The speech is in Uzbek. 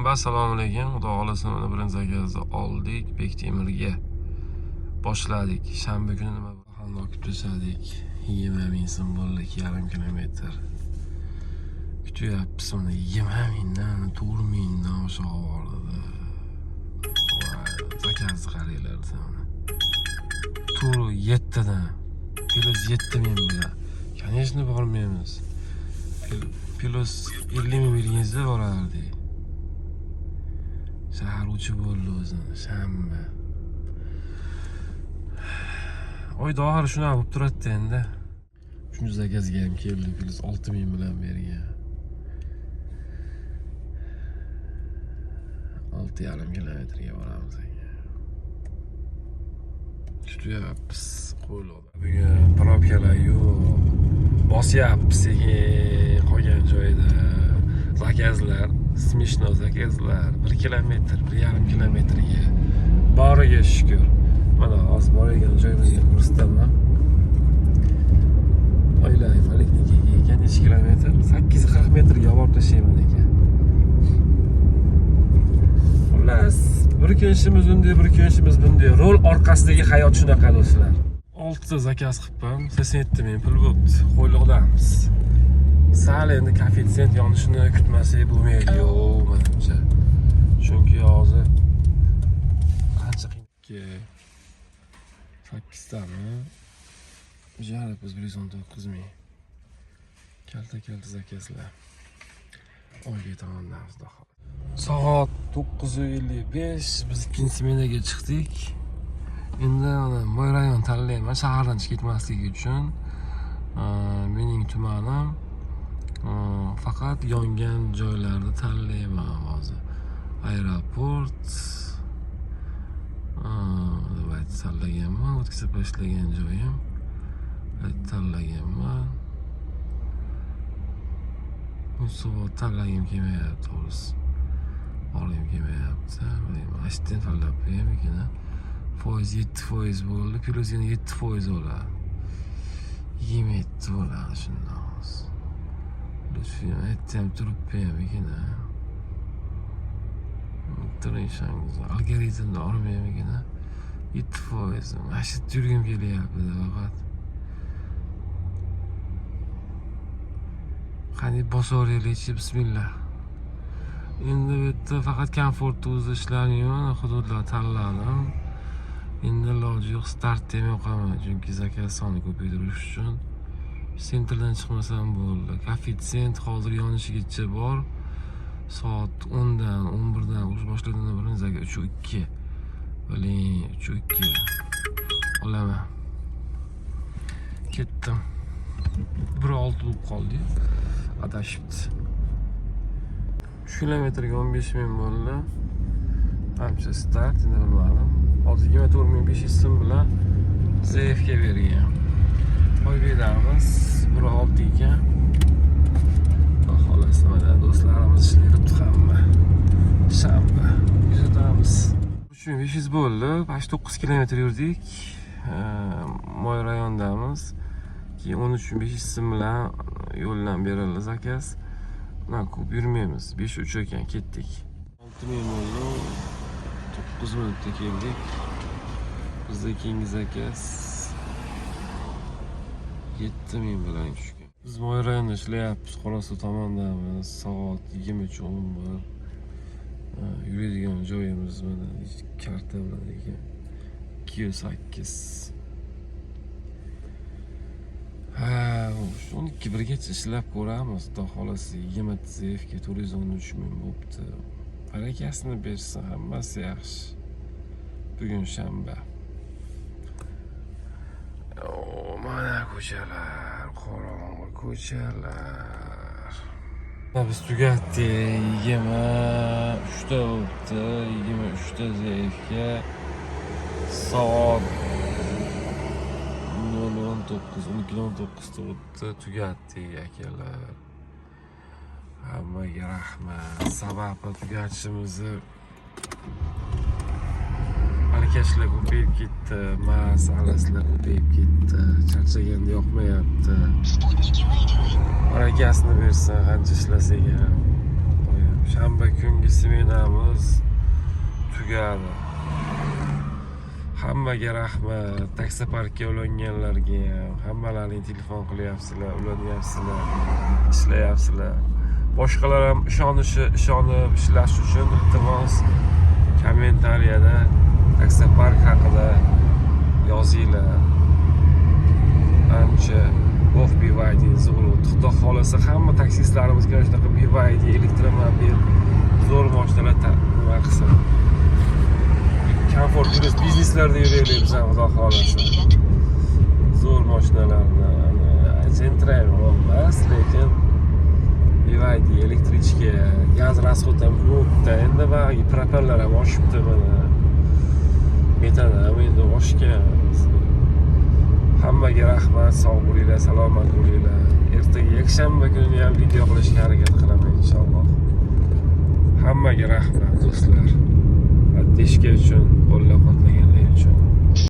Shanba, assalomu alaykum. Xudo xolasa mana birinchi zakazni oldik. Bektemirga boshladik. Shanba kuni nima xalnoq kutsadik. 20 ming so'm bo'ldi, 2,5 kilometr. Kutyapmiz mana 20 mingdan 4 mingdan oshig'i bordi. Zakazni qaranglar mana. Turu 7 dan. Plus 7 ming bilan. Конечно, bormaymiz. Plus 50 ming berganda borardik. Shahar uchi bo'ldi o'zini, shanba. Oyda oxiri shunaqa bo'lib turadi endi. Shuncha zakazga ham keldi, plus 6 ming bilan bergan. 6,5 kilometrga boramiz ekan. Kutyapmiz, qo'yiladi. Bugun probkalar yo'q. Bosyapmiz ekan qolgan joyda. Zakazlar, smishno zakazlar 1 kilometr, 1,5 kilometrga. Boriga shukr. Mana hozir borgan joyimizga ko'rsataman. Oylay poliklinikaga ekan necha kilometr? 840 metrga olib tashlayman ekan. Xullas, bir kun ishimiz bunday, bir kun ishimiz bunday. Rol orqasidagi hayot shunaqa do'stlar. 6 ta zakaz qilibman, 87 ming pul bo'libdi. Qo'yliqdamiz. Sal endi koeffitsient yonishini kutmasak bo'lmaydi-yu, menimcha. Chunki hozir qancha qiyin. 8 tami. Jarib biz 119 ming. Kalta zakazlar. Oyga tomondamiz daha. Soat 9:55 biz ikkinchi smenaga chiqdik. Endi moy rayon tanlayman shahardan chiqib ketmaslik uchun. Mening tumanim faqat yongan joylarni tanlayman hozir. Aeroport deb tanlaganman, o'tkazib boshlagan joyim. Tanlaganman. Musobat tanlagim kelmayapti to'g'risi. Olim kelmayapti. Ashten tanlab qo'yam ekan. Foiz 7% bo'ldi, plus yana 7% bo'ladi. 27 bo'ladi shundan hozir. Lütfen aytdim turibdi ham ekan. Tirishangiz algoritmni olmayam ekan. 7%. Mana yurgim kelyapti faqat. Qani bosoraylik, bismillah. Endi bu yerda faqat komfortni o'zi ishlaydigan hududlar tanladim. Endi iloji yo'q start demay qo'yaman, chunki zakaz soni ko'paytirish uchun sentrdan chiqmasam bo'ldi. Koeffitsient hozir yonishigacha bor. Soat 10 dan 11 dan urush boshlagandan birin zakaz 3.2. Biling 3.2 olaman. Ketdim. 1.6 bo'lib qoldi. Adashibdi. 3 kilometrga 15 ming bo'ldi. Qancha start endi bilmadim. Hozir 24.500 so'm bilan ZFga bergan. Oy beramiz 1.6 ekan. Xolos mana do'stlarimiz ishlayapti hamma. Shanba kuzatamiz. 3500 bo'ldi. 9 kilometr yurdik. Moy rayondamiz. Keyin 13.500 so'm bilan yo'ldan berildi zakaz. Mana ko'p yurmaymiz. 5:3 ekan ketdik. 6 ming bo'ldi. 9 minutda keldik. Bizda keyingi zakaz 7 ming bilan tushgan. Biz moy rayonida ishlayapmiz. Qorasuv tomondamiz. Soat 23:11. Yuradigan joyimiz mana karta bilan ekan. 208. 12:1gacha ishlab ko'ramiz. Xudo xolasa 20 ZFga 413 ming bo'libdi. Barakasini bersa hammasi yaxshi. Bugun shanba. Mana ko'chalar, qorong'i ko'chalar. Biz tugatdik. 23 ta bo'libdi. 23 ta ZFga soat 12:19 turibdi. Tugatdik akalar. Hammaga rahmat. Sababi tugatishimizni harakatlar ko'payib ketdi, masalaslar ko'payib ketdi. Charchaganda yoqmayapti. Harakatini bersa qancha ishlasak ham. Shanba kungi smenamiz tugadi. Hammaga rahmat. Taksoparkka ulanganlarga ham, hammalaring telefon qilyapsizlar, ulanyapsizlar, ishlayapsizlar. Boshqalar ham ishonib ishlash uchun iltimos kommentariyada taksopark haqida yozinglar. Ancha BYD zo'r. Xudo xolasa hamma taksistlarimizga shunaqa BYD elektromobil zo'r mashinalar nima qilsin. Komfort yurish bizneslarda yuraylik biz ham xudo xolasa. Zo'r mashinalarni Gentrail emas, lekin BYD elektrichka, gaz rasxod ham ko'pda. Endi va propellar ham oshibdi mana. Metan ham endi oshgan. Hammaga rahmat, sog' bo'linglar, salomat bo'linglar. Ertaga yakshanba kuni ham video qilishga harakat qilaman inshaalloh. Hammaga rahmat do'stlar. Deshka uchun qo'llab